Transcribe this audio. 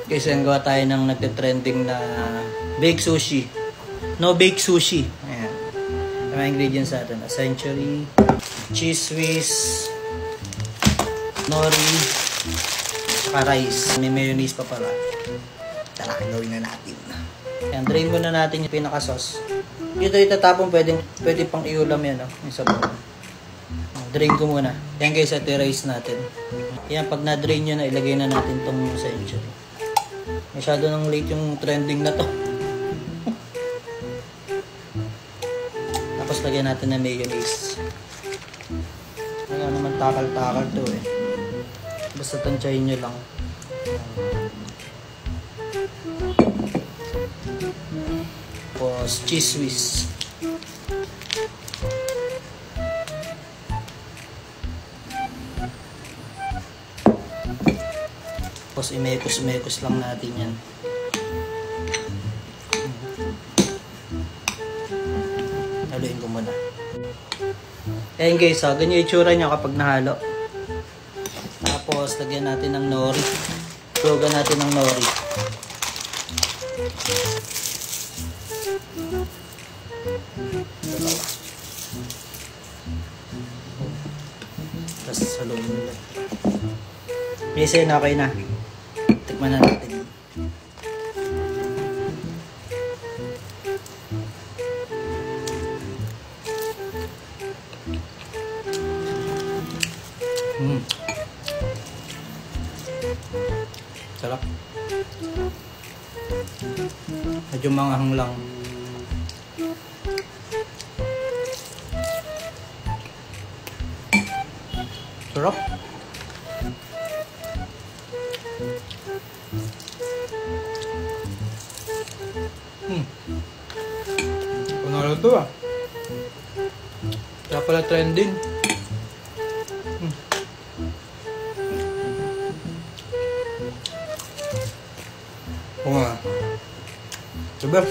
Kasi ang gawa tayo ng nagte-trending na baked sushi. No bake sushi. Ayan. Ang mga ingredients natin. A century, cheese whiz, nori, saka rice. May mayonnaise pa pala. Tara, gawin na natin. Ayan, drain muna natin yung pinaka-sauce. Dito itatapon, pwede pang iulam yan. Yung sabaw. Drain ko muna. Yan guys, at i-rice natin. Yan, pag na-drain nyo na, ilagay na natin tong century. Masyado nang late yung trending na to. Tapos lagyan natin ng mayonnaise. Wala naman takal-takal to eh. Basta tansyahin nyo lang. Tapos cheese whiz. Tapos imekos lang natin yan. Haluin ko muna. Ayan guys, ganyan yung itsura niya kapag nahalo. Tapos lagyan natin ng nori. Tugan natin ng nori. Tapos haluin nila. Kasi okay na. Tikman na natin. Sarap. Medyo manghang lang. Sarap. Panalo to ah. Kaya pala trending. Oo nga. Diba?